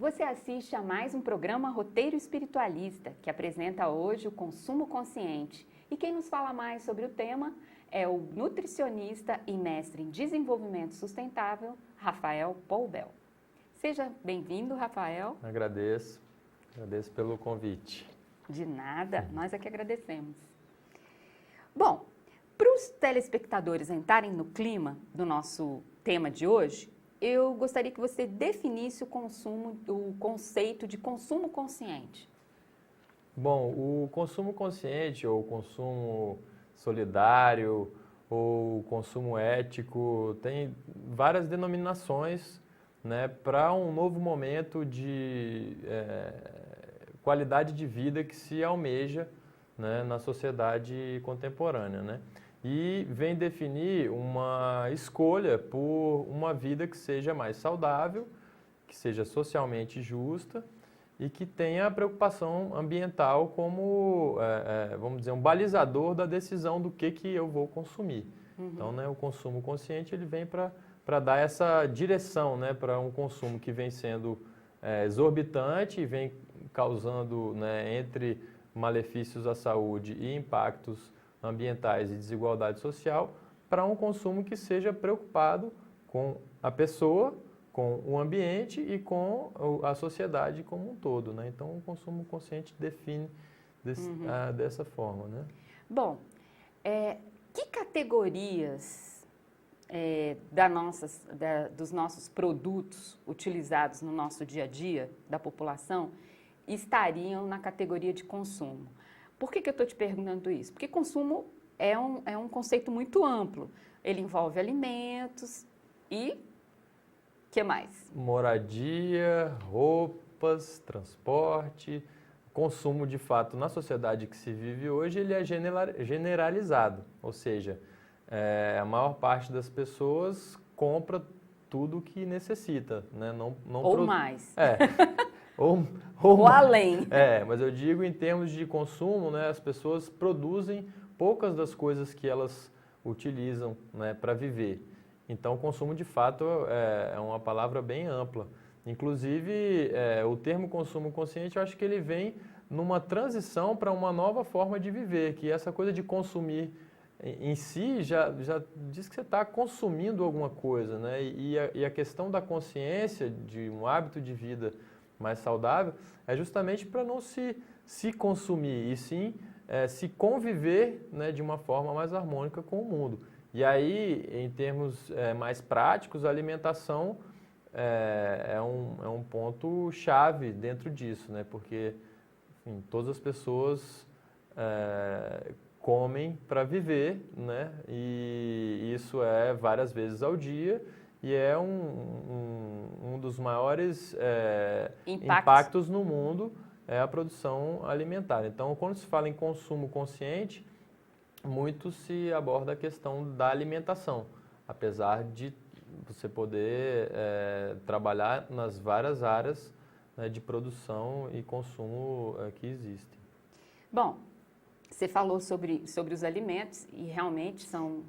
Você assiste a mais um programa Roteiro Espiritualista, que apresenta hoje o consumo consciente. E quem nos fala mais sobre o tema é o nutricionista e mestre em desenvolvimento sustentável, Rafael Poubel. Seja bem-vindo, Rafael. Agradeço pelo convite. De nada, nós é que agradecemos. Bom, para os telespectadores entrarem no clima do nosso tema de hoje, eu gostaria que você definisse o conceito de consumo consciente. Bom, o consumo consciente, ou consumo solidário, ou consumo ético, tem várias denominações, né, para um novo momento de qualidade de vida que se almeja, né, na sociedade contemporânea, né? E vem definir uma escolha por uma vida que seja mais saudável, que seja socialmente justa e que tenha a preocupação ambiental como, vamos dizer, um balizador da decisão do que eu vou consumir. Então, né, o consumo consciente ele vem para dar essa direção, né, para um consumo que vem sendo exorbitante e vem causando, né, entre malefícios à saúde e impactos ambientais e desigualdade social, para um consumo que seja preocupado com a pessoa, com o ambiente e com a sociedade como um todo, né? Então, o consumo consciente define dessa forma, né? Bom, que categorias dos nossos produtos utilizados no nosso dia a dia, da população, estariam na categoria de consumo? Por que eu estou te perguntando isso? Porque consumo é um conceito muito amplo. Ele envolve alimentos e... que mais? Moradia, roupas, transporte. Consumo, de fato, na sociedade que se vive hoje, ele é generalizado. Ou seja, a maior parte das pessoas compra tudo o que necessita, né? Ou mais. Ou além. Mas eu digo em termos de consumo, né, as pessoas produzem poucas das coisas que elas utilizam, né, para viver. Então, o consumo, de fato, é uma palavra bem ampla. Inclusive, o termo consumo consciente, eu acho que ele vem numa transição para uma nova forma de viver, que essa coisa de consumir em si já diz que você está consumindo alguma coisa, né? E a questão da consciência, de um hábito de vida mais saudável, é justamente para não se consumir, e sim se conviver, né, de uma forma mais harmônica com o mundo. E aí, em termos mais práticos, a alimentação é um ponto chave dentro disso, né? Porque, enfim, todas as pessoas comem para viver, né? E isso é várias vezes ao dia e é um dos maiores impactos no mundo é a produção alimentar. Então, quando se fala em consumo consciente, muito se aborda a questão da alimentação, apesar de você poder trabalhar nas várias áreas, né, de produção e consumo que existem. Bom, você falou sobre os alimentos e realmente são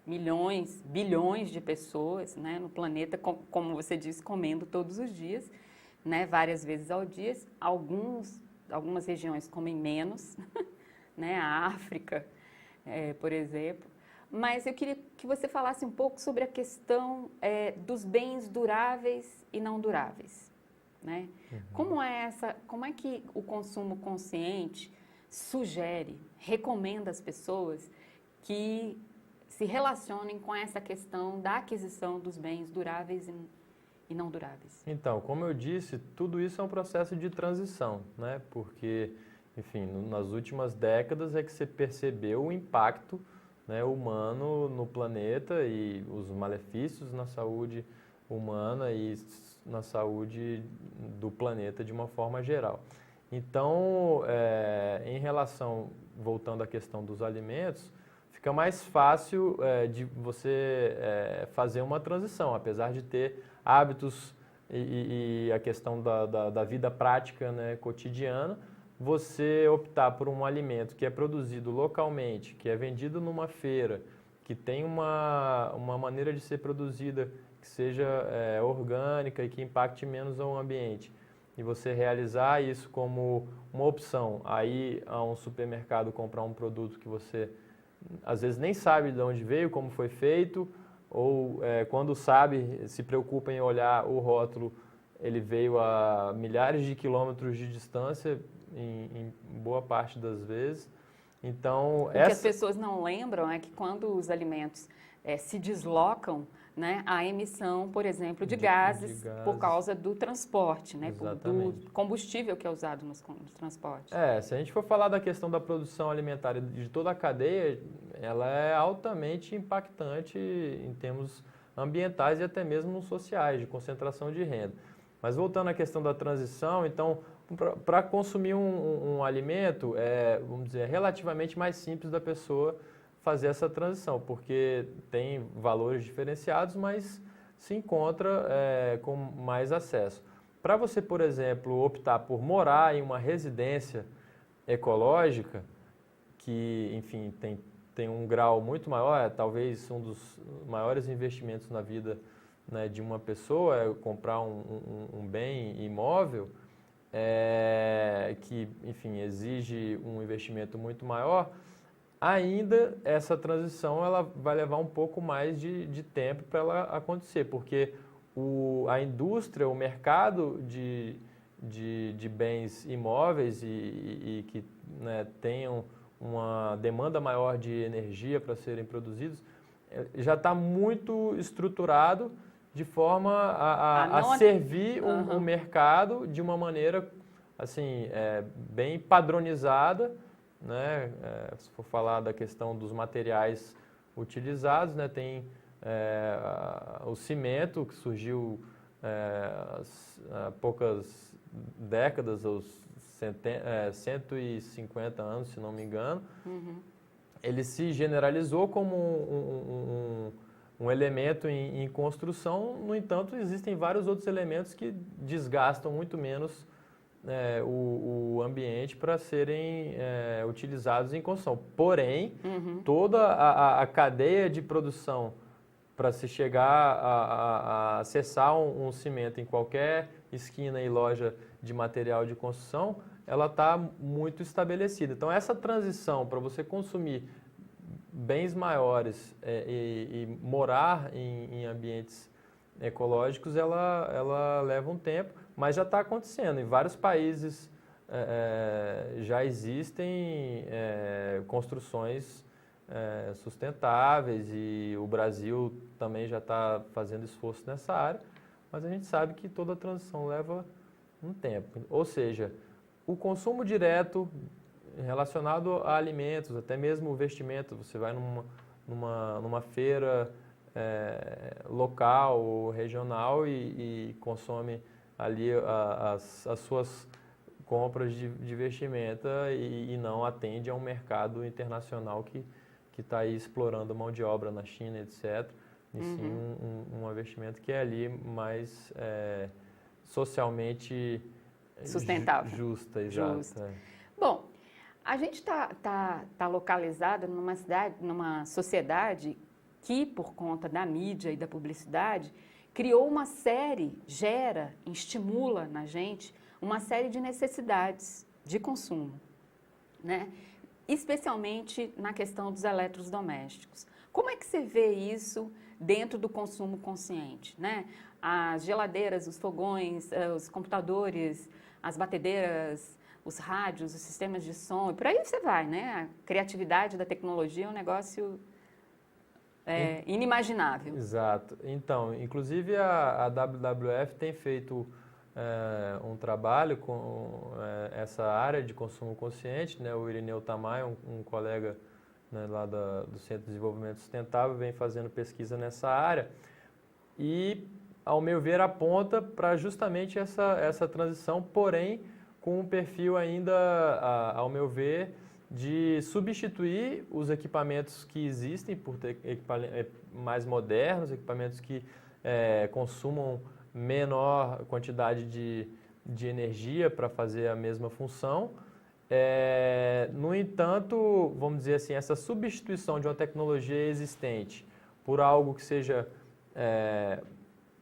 milhões, bilhões de pessoas, né, no planeta, como você disse, comendo todos os dias, né, várias vezes ao dia. Algumas regiões comem menos, né, a África, por exemplo. Mas eu queria que você falasse um pouco sobre a questão dos bens duráveis e não duráveis, né? Como é que o consumo consciente recomenda às pessoas que se relacionem com essa questão da aquisição dos bens duráveis e não duráveis? Então, como eu disse, tudo isso é um processo de transição, né? Porque, enfim, nas últimas décadas é que se percebeu o impacto, né, humano no planeta e os malefícios na saúde humana e na saúde do planeta de uma forma geral. Então, em relação, voltando à questão dos alimentos, fica mais fácil de você fazer uma transição, apesar de ter hábitos e a questão da vida prática, né, cotidiana, você optar por um alimento que é produzido localmente, que é vendido numa feira, que tem uma maneira de ser produzida que seja orgânica e que impacte menos ao ambiente, e você realizar isso como uma opção, aí a um supermercado comprar um produto que você às vezes nem sabe de onde veio, como foi feito, ou quando sabe, se preocupa em olhar o rótulo, ele veio a milhares de quilômetros de distância, em boa parte das vezes. Então, O que as pessoas não lembram é que quando os alimentos se deslocam, né, a emissão, por exemplo, de gases por causa do transporte, né, do combustível que é usado nos transportes. Se a gente for falar da questão da produção alimentar de toda a cadeia, ela é altamente impactante em termos ambientais e até mesmo sociais, de concentração de renda. Mas voltando à questão da transição, então, para consumir um alimento, vamos dizer, é relativamente mais simples da pessoa fazer essa transição, porque tem valores diferenciados, mas se encontra com mais acesso. Para você, por exemplo, optar por morar em uma residência ecológica, que, enfim, tem um grau muito maior, talvez um dos maiores investimentos na vida, né, de uma pessoa, é comprar um bem imóvel, que, enfim, exige um investimento muito maior, ainda essa transição ela vai levar um pouco mais de tempo para ela acontecer, porque a indústria, o mercado de bens imóveis e que, né, tenham uma demanda maior de energia para serem produzidos, já está muito estruturado de forma a servir um mercado de uma maneira assim, bem padronizada, né? Se for falar da questão dos materiais utilizados, né, tem o cimento, que surgiu há poucas décadas, aos 150 anos, se não me engano. Uhum. Ele se generalizou como um elemento em construção. No entanto, existem vários outros elementos que desgastam muito menos o ambiente para serem utilizados em construção. Porém, toda a cadeia de produção para se chegar a acessar um cimento em qualquer esquina e loja de material de construção, ela está muito estabelecida. Então, essa transição para você consumir bens maiores e morar em ambientes ecológicos, ela leva um tempo, mas já está acontecendo. Em vários países já existem construções sustentáveis e o Brasil também já está fazendo esforço nessa área, mas a gente sabe que toda transição leva um tempo. Ou seja, o consumo direto relacionado a alimentos, até mesmo o vestimento, você vai numa feira local ou regional e consome ali as suas compras de vestimenta e não atende a um mercado internacional que está aí explorando mão de obra na China, etc. E sim um investimento que é ali mais socialmente sustentável. Justa, exato. Bom, a gente tá localizado numa sociedade que, por conta da mídia e da publicidade, criou uma série, estimula na gente uma série de necessidades de consumo, né? Especialmente na questão dos eletrodomésticos. Como é que você vê isso dentro do consumo consciente, né? As geladeiras, os fogões, os computadores, as batedeiras, os rádios, os sistemas de som, e por aí você vai, né? A criatividade da tecnologia é um negócio inimaginável. Exato. Então, inclusive a WWF tem feito um trabalho com essa área de consumo consciente, né? O Irineu Tamay, um colega, né, lá do Centro de Desenvolvimento Sustentável, vem fazendo pesquisa nessa área e, ao meu ver, aponta para justamente essa transição, porém com um perfil ainda, ao meu ver, de substituir os equipamentos que existem por ter mais modernos, equipamentos que consumam menor quantidade de energia para fazer a mesma função. No entanto, vamos dizer assim, essa substituição de uma tecnologia existente por algo que seja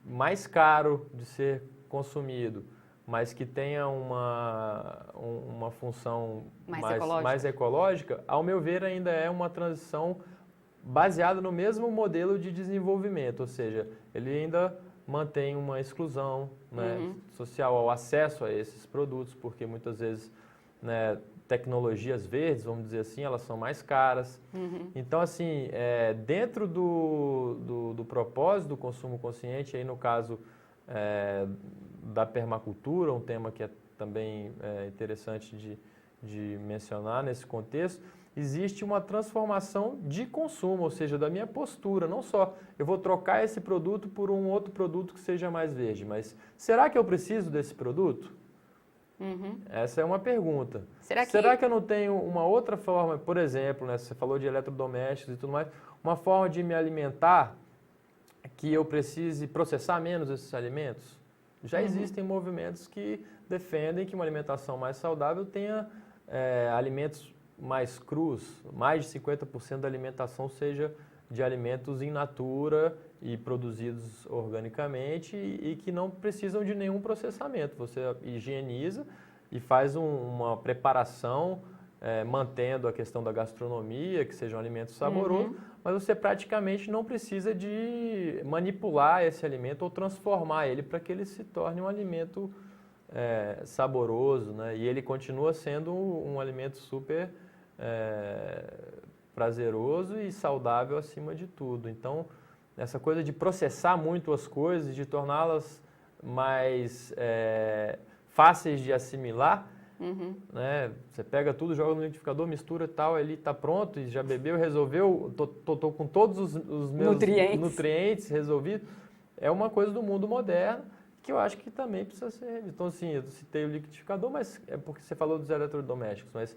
mais caro de ser consumido, mas que tenha uma função mais ecológica, ao meu ver, ainda é uma transição baseada no mesmo modelo de desenvolvimento, ou seja, ele ainda mantém uma exclusão, né, social ao acesso a esses produtos, porque muitas vezes, né, tecnologias verdes, vamos dizer assim, elas são mais caras. Então, assim, dentro do propósito do consumo consciente, aí no caso da permacultura, um tema que é também interessante de mencionar nesse contexto, existe uma transformação de consumo, ou seja, da minha postura. Não só eu vou trocar esse produto por um outro produto que seja mais verde, mas será que eu preciso desse produto? Essa é uma pergunta. Será que eu não tenho uma outra forma, por exemplo, né, você falou de eletrodomésticos e tudo mais, uma forma de me alimentar que eu precise processar menos esses alimentos? Já existem movimentos que defendem que uma alimentação mais saudável tenha alimentos mais crus, mais de 50% da alimentação seja de alimentos in natura e produzidos organicamente e que não precisam de nenhum processamento. Você higieniza e faz uma preparação, mantendo a questão da gastronomia, que seja um alimento saboroso, mas você praticamente não precisa de manipular esse alimento ou transformar ele para que ele se torne um alimento saboroso, né? E ele continua sendo um alimento super prazeroso e saudável acima de tudo. Então, essa coisa de processar muito as coisas, de torná-las mais fáceis de assimilar, né? Você pega tudo, joga no liquidificador, mistura e tal, ele está pronto e já bebeu, resolveu, tô com todos os meus nutrientes resolvidos. É uma coisa do mundo moderno que eu acho que também precisa ser. Então, assim, eu citei o liquidificador, mas é porque você falou dos eletrodomésticos, mas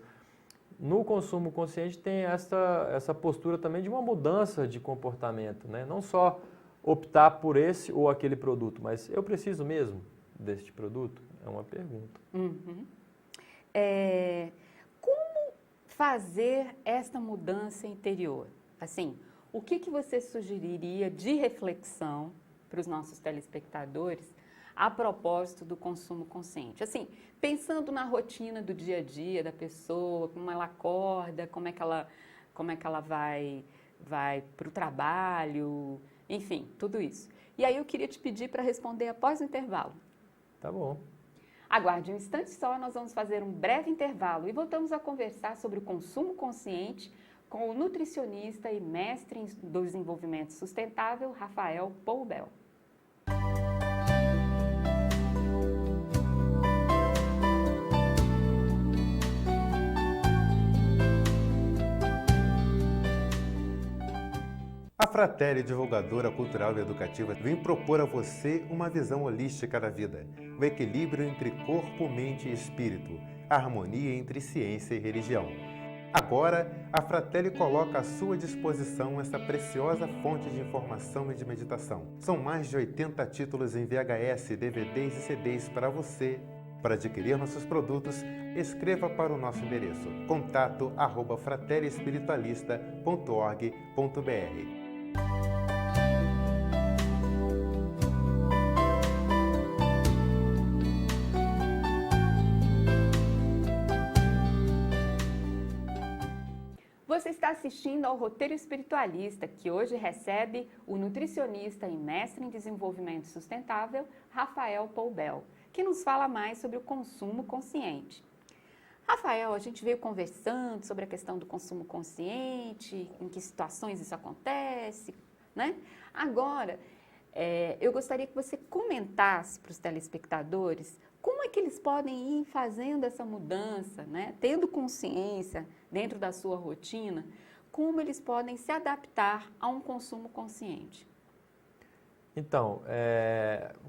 no consumo consciente tem essa postura também de uma mudança de comportamento, né? Não só optar por esse ou aquele produto, mas eu preciso mesmo deste produto? É uma pergunta. Como fazer esta mudança interior? Assim, o que você sugeriria de reflexão para os nossos telespectadores a propósito do consumo consciente? Assim, pensando na rotina do dia a dia da pessoa, como ela acorda, como é que ela vai para o trabalho, enfim, tudo isso. E aí eu queria te pedir para responder após o intervalo. Tá bom. Aguarde um instante só, nós vamos fazer um breve intervalo e voltamos a conversar sobre o consumo consciente com o nutricionista e mestre do desenvolvimento sustentável, Rafael Poubel. A Fratelli, divulgadora cultural e educativa, vem propor a você uma visão holística da vida, o equilíbrio entre corpo, mente e espírito, a harmonia entre ciência e religião. Agora, a Fratelli coloca à sua disposição essa preciosa fonte de informação e de meditação. São mais de 80 títulos em VHS, DVDs e CDs para você. Para adquirir nossos produtos, escreva para o nosso endereço contato@fratelliespiritualista.org.br. Você está assistindo ao Roteiro Espiritualista, que hoje recebe o nutricionista e mestre em desenvolvimento sustentável, Rafael Poubel, que nos fala mais sobre o consumo consciente. Rafael, a gente veio conversando sobre a questão do consumo consciente, em que situações isso acontece, né? Agora, eu gostaria que você comentasse para os telespectadores como é que eles podem ir fazendo essa mudança, né? Tendo consciência dentro da sua rotina, como eles podem se adaptar a um consumo consciente. Então,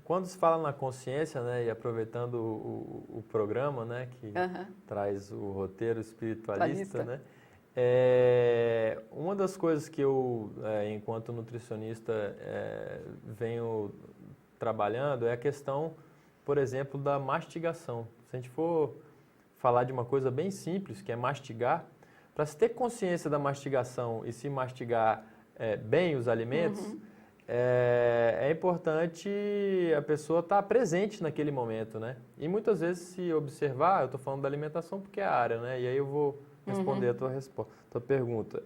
quando se fala na consciência, né, e aproveitando o programa, né, que traz o roteiro espiritualista, né, uma das coisas que eu, enquanto nutricionista, venho trabalhando é a questão, por exemplo, da mastigação. Se a gente for falar de uma coisa bem simples, que é mastigar, para se ter consciência da mastigação e se mastigar bem os alimentos, é importante a pessoa estar presente naquele momento, né? E muitas vezes se observar, eu estou falando da alimentação porque é a área, né? E aí eu vou responder a tua pergunta.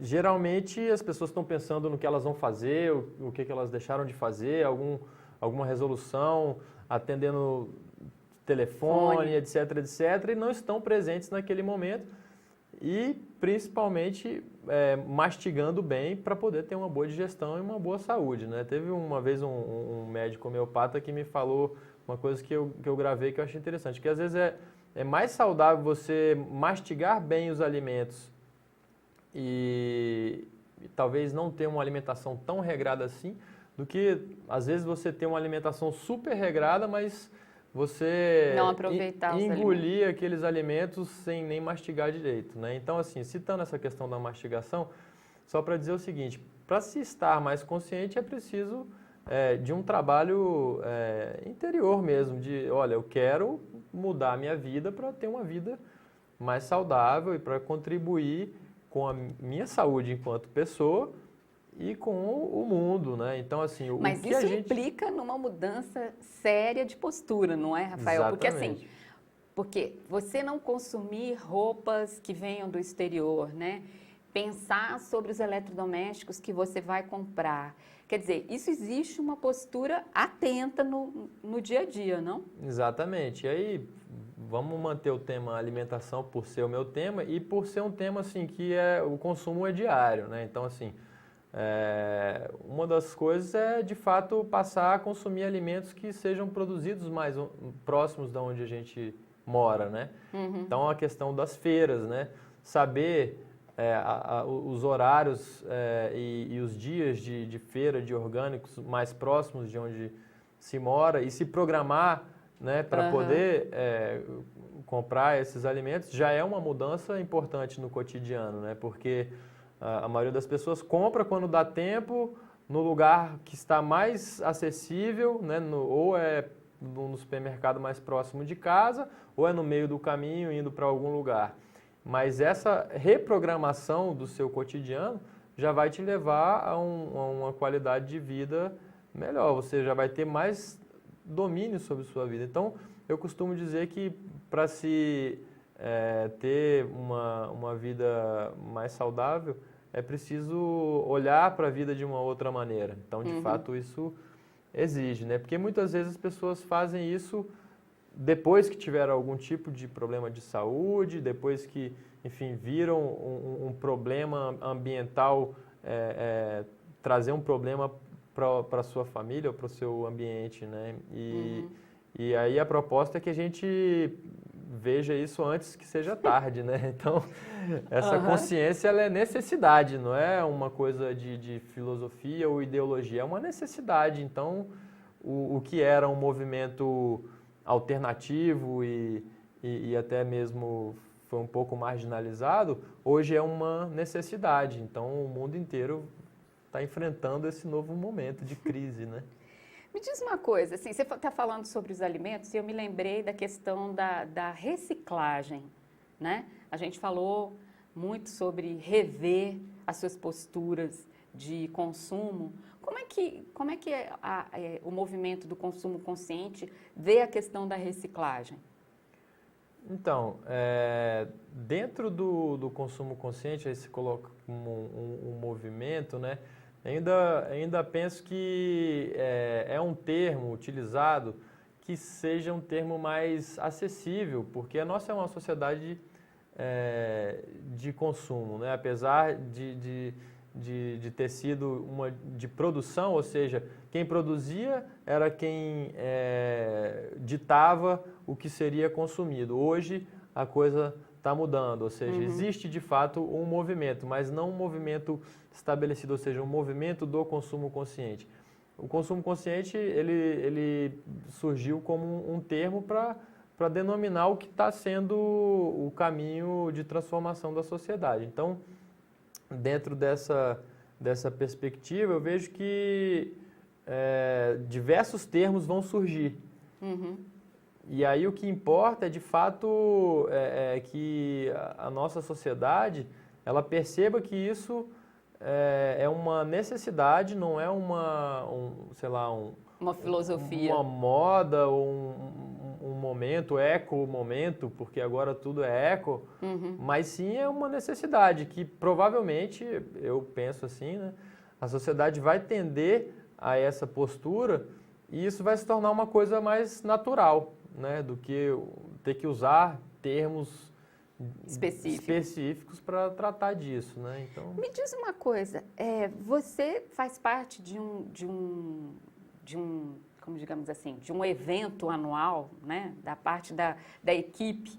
Geralmente as pessoas estão pensando no que elas vão fazer, o que elas deixaram de fazer, alguma resolução, atendendo telefone, etc, etc, e não estão presentes naquele momento e principalmente mastigando bem para poder ter uma boa digestão e uma boa saúde, né? Teve uma vez um médico homeopata que me falou uma coisa que eu gravei que eu achei interessante, que às vezes é mais saudável você mastigar bem os alimentos e talvez não ter uma alimentação tão regrada assim, do que às vezes você ter uma alimentação super regrada, mas você não aproveitar engolir aqueles alimentos sem nem mastigar direito, né? Então, assim, citando essa questão da mastigação, só para dizer o seguinte, para se estar mais consciente é preciso de um trabalho interior mesmo, de, olha, eu quero mudar a minha vida para ter uma vida mais saudável e para contribuir com a minha saúde enquanto pessoa e com o mundo, né? Então, assim, Mas o que isso implica numa mudança séria de postura, não é, Rafael? Exatamente. Porque você não consumir roupas que venham do exterior, né? Pensar sobre os eletrodomésticos que você vai comprar. Quer dizer, isso existe uma postura atenta no dia a dia, não? Exatamente. E aí, vamos manter o tema alimentação por ser o meu tema e por ser um tema, assim, que o consumo é diário, né? Então, assim, uma das coisas é, de fato, passar a consumir alimentos que sejam produzidos mais próximos de onde a gente mora, né? Então, a questão das feiras, né? Saber os horários e os dias de feira de orgânicos mais próximos de onde se mora e se programar, né, para poder comprar esses alimentos já é uma mudança importante no cotidiano, né? Porque a maioria das pessoas compra quando dá tempo, no lugar que está mais acessível, né? Ou é no supermercado mais próximo de casa, ou é no meio do caminho indo para algum lugar. Mas essa reprogramação do seu cotidiano já vai te levar a uma qualidade de vida melhor. Você já vai ter mais domínio sobre sua vida. Então, eu costumo dizer que para se ter uma vida mais saudável, é preciso olhar para a vida de uma outra maneira. Então, de fato, isso exige, né? Porque muitas vezes as pessoas fazem isso depois que tiveram algum tipo de problema de saúde, depois que, enfim, viram um problema ambiental, trazer um problema para a sua família ou para o seu ambiente, né? E aí a proposta é que a gente veja isso antes que seja tarde, né? Então, essa consciência ela é necessidade, não é uma coisa de filosofia ou ideologia, é uma necessidade. Então, o que era um movimento alternativo e até mesmo foi um pouco marginalizado, hoje é uma necessidade. Então, o mundo inteiro está enfrentando esse novo momento de crise, né? Me diz uma coisa, assim, você está falando sobre os alimentos e eu me lembrei da questão da reciclagem, né? A gente falou muito sobre rever as suas posturas de consumo. Como é que o movimento do consumo consciente vê a questão da reciclagem? Então, dentro do consumo consciente, aí se coloca como um movimento, né? Ainda penso que é um termo utilizado que seja um termo mais acessível, porque a nossa é uma sociedade de consumo, né? Apesar de ter sido uma de produção, ou seja, quem produzia era quem ditava o que seria consumido. Hoje a coisa está mudando, ou seja, existe de fato um movimento, mas não um movimento estabelecido, ou seja, um movimento do consumo consciente. O consumo consciente ele surgiu como um termo para denominar o que está sendo o caminho de transformação da sociedade. Então, dentro dessa perspectiva, eu vejo que diversos termos vão surgir. E aí o que importa é, de fato, que a nossa sociedade ela perceba que isso é uma necessidade, não é sei lá, Uma filosofia. uma moda ou um momento, eco-momento, porque agora tudo é eco, mas sim é uma necessidade que provavelmente, eu penso assim, né, a sociedade vai tender a essa postura e isso vai se tornar uma coisa mais natural, né, do que ter que usar termos específicos para tratar disso, né? Então, me diz uma coisa, você faz parte de um, como digamos assim, de um evento anual, né? Da parte da equipe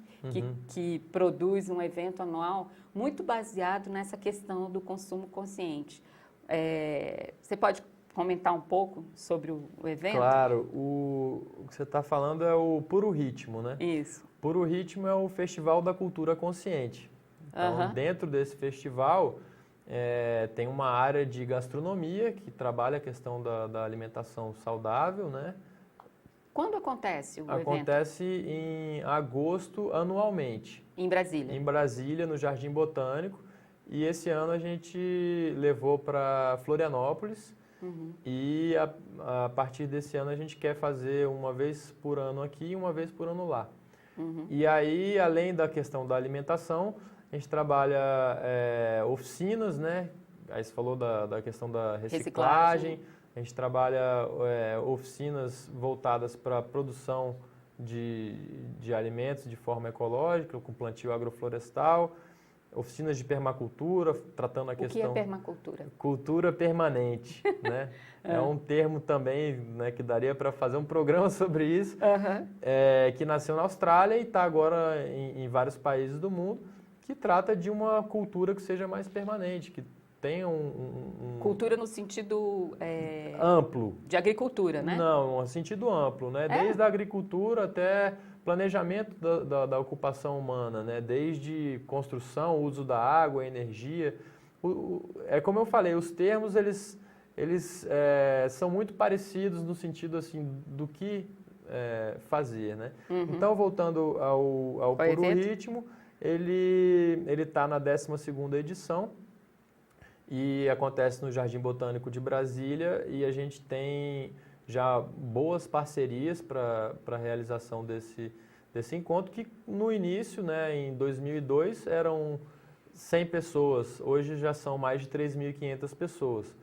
que produz um evento anual muito baseado nessa questão do consumo consciente. Você pode comentar um pouco sobre o evento? claro, o que você está falando é o Puro Ritmo, né? Isso. Puro Ritmo é o Festival da Cultura Consciente. Então, dentro desse festival, tem uma área de gastronomia que trabalha a questão da alimentação saudável, né? Quando acontece o evento? Acontece em agosto anualmente. Em Brasília? Em Brasília, no Jardim Botânico. E esse ano a gente levou para Florianópolis. E a partir desse ano a gente quer fazer uma vez por ano aqui e uma vez por ano lá. E aí, além da questão da alimentação, a gente trabalha oficinas, né? Aí você falou da questão da reciclagem. A gente trabalha oficinas voltadas para a produção de alimentos de forma ecológica, com plantio agroflorestal. Oficinas de permacultura, tratando a questão... O que é permacultura? Cultura permanente, né? É um termo também, né, que daria para fazer um programa sobre isso, que nasceu na Austrália e está agora em vários países do mundo, que trata de uma cultura que seja mais permanente, que tenha Cultura no sentido... amplo. De agricultura, né? Não, no sentido amplo, né? Desde a agricultura até planejamento da ocupação humana, né? Desde construção, uso da água, energia. É como eu falei, os termos, eles são muito parecidos no sentido, assim, do que fazer, né? Então, voltando ao Puro Ritmo, ele está na 12ª edição e acontece no Jardim Botânico de Brasília e a gente tem já boas parcerias para a realização desse encontro, que no início, né, em 2002, eram 100 pessoas, hoje já são mais de 3.500 pessoas.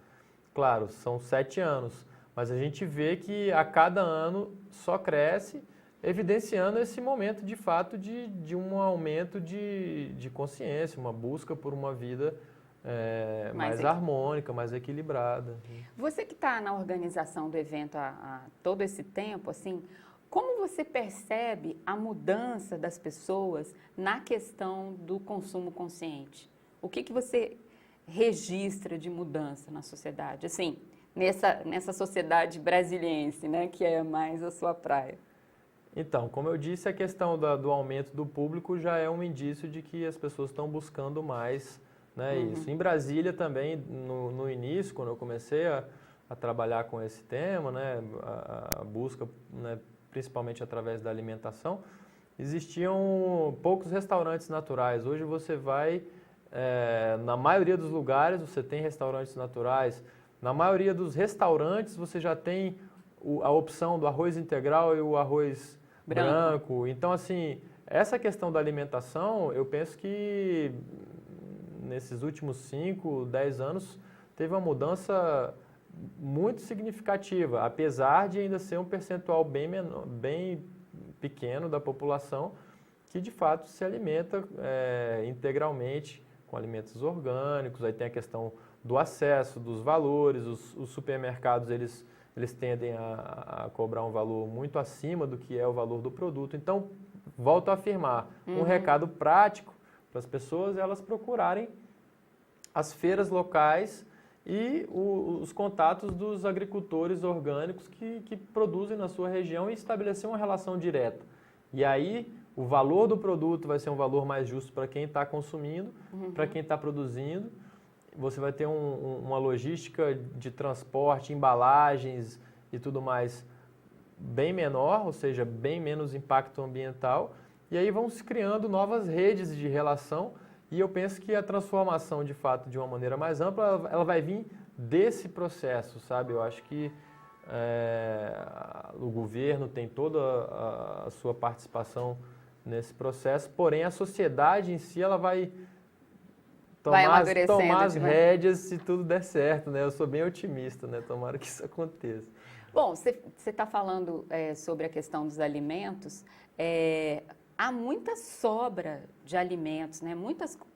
Claro, são 7 anos, mas a gente vê que a cada ano só cresce, evidenciando esse momento de fato de um aumento de consciência, uma busca por uma vida mais harmônica, mais equilibrada. Você que está na organização do evento há todo esse tempo, assim, como você percebe a mudança das pessoas na questão do consumo consciente? O que você registra de mudança na sociedade? Assim, nessa sociedade brasiliense, né, que é mais a sua praia. Então, como eu disse, a questão do aumento do público já é um indício de que as pessoas estão buscando mais, né, isso. Em Brasília também, no início, quando eu comecei a trabalhar com esse tema, né, a busca, né, principalmente através da alimentação, existiam poucos restaurantes naturais. Hoje você vai, na maioria dos lugares você tem restaurantes naturais. Na maioria dos restaurantes você já tem a opção do arroz integral e o arroz branco. Então, assim, essa questão da alimentação, eu penso que nesses últimos 5, 10 anos teve uma mudança muito significativa, apesar de ainda ser um percentual bem menor, bem pequeno da população que de fato se alimenta integralmente com alimentos orgânicos. Aí tem a questão do acesso, dos valores. Os supermercados eles tendem a cobrar um valor muito acima do que é o valor do produto. Então, volto a afirmar, um recado prático para as pessoas elas procurarem as feiras locais e os contatos dos agricultores orgânicos que produzem na sua região e estabelecer uma relação direta. E aí, o valor do produto vai ser um valor mais justo para quem está consumindo, para quem está produzindo. Você vai ter uma logística de transporte, embalagens e tudo mais bem menor, ou seja, bem menos impacto ambiental. E aí vão se criando novas redes de relação E eu penso que a transformação, de fato, de uma maneira mais ampla, ela vai vir desse processo, sabe? Eu acho que o governo tem toda a sua participação nesse processo, porém a sociedade em si ela vai tomar as rédeas se tudo der certo, né? Eu sou bem otimista, né? Tomara que isso aconteça. Bom, você está falando sobre a questão dos alimentos. Há muita sobra de alimentos, né?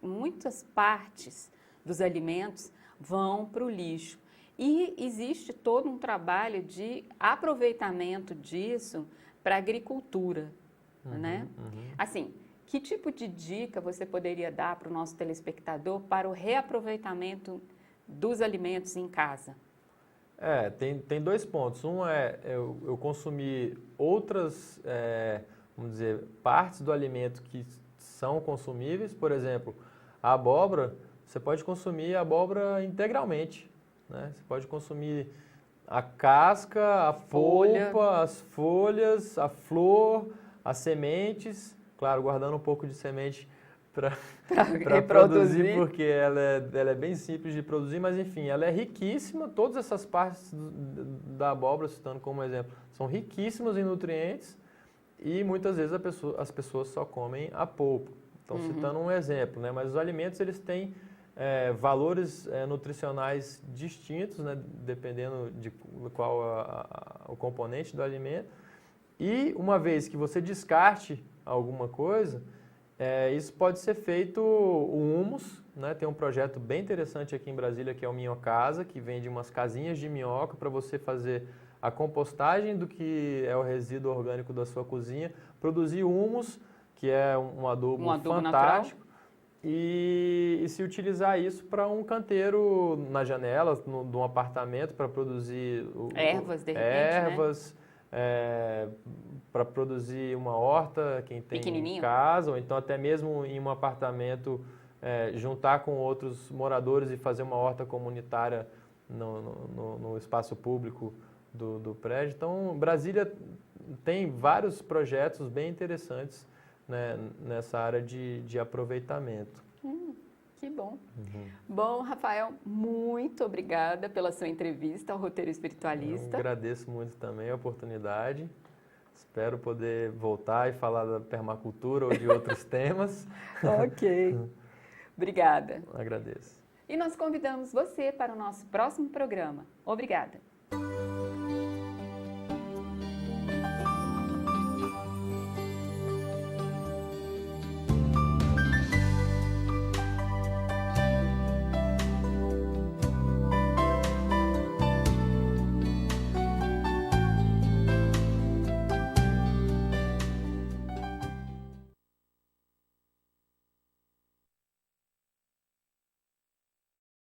Muitas partes dos alimentos vão para o lixo. E existe todo um trabalho de aproveitamento disso para a agricultura, né? Assim, que tipo de dica você poderia dar para o nosso telespectador para o reaproveitamento dos alimentos em casa? Tem dois pontos. Um é eu consumir outras, vamos dizer, partes do alimento que são consumíveis. Por exemplo, a abóbora, você pode consumir a abóbora integralmente, né? Você pode consumir a casca, a polpa, as folhas, a flor, as sementes, claro, guardando um pouco de semente para produzir, porque ela é bem simples de produzir, mas enfim, ela é riquíssima. Todas essas partes da abóbora, citando como exemplo, são riquíssimas em nutrientes e muitas vezes as pessoas só comem a polpa. Então, citando um exemplo, né? Mas os alimentos, eles têm valores nutricionais distintos, né? Dependendo de qual o componente do alimento. E uma vez que você descarte alguma coisa, isso pode ser feito o humus, né? Tem um projeto bem interessante aqui em Brasília que é o Minhocasa, que vende umas casinhas de minhoca para você fazer a compostagem do que é o resíduo orgânico da sua cozinha, produzir humus, que é um adubo fantástico, e se utilizar isso para um canteiro na janela de um apartamento para produzir ervas, de repente, né? Para produzir uma horta, quem tem em casa, ou então até mesmo em um apartamento, juntar com outros moradores e fazer uma horta comunitária no espaço público do prédio. Então, Brasília tem vários projetos bem interessantes, né, nessa área de aproveitamento. Que bom. Bom, Rafael, muito obrigada pela sua entrevista ao Roteiro Espiritualista. Eu agradeço muito também a oportunidade. Espero poder voltar e falar da permacultura ou de outros temas. Ok. Obrigada. Agradeço. E nós convidamos você para o nosso próximo programa. Obrigada.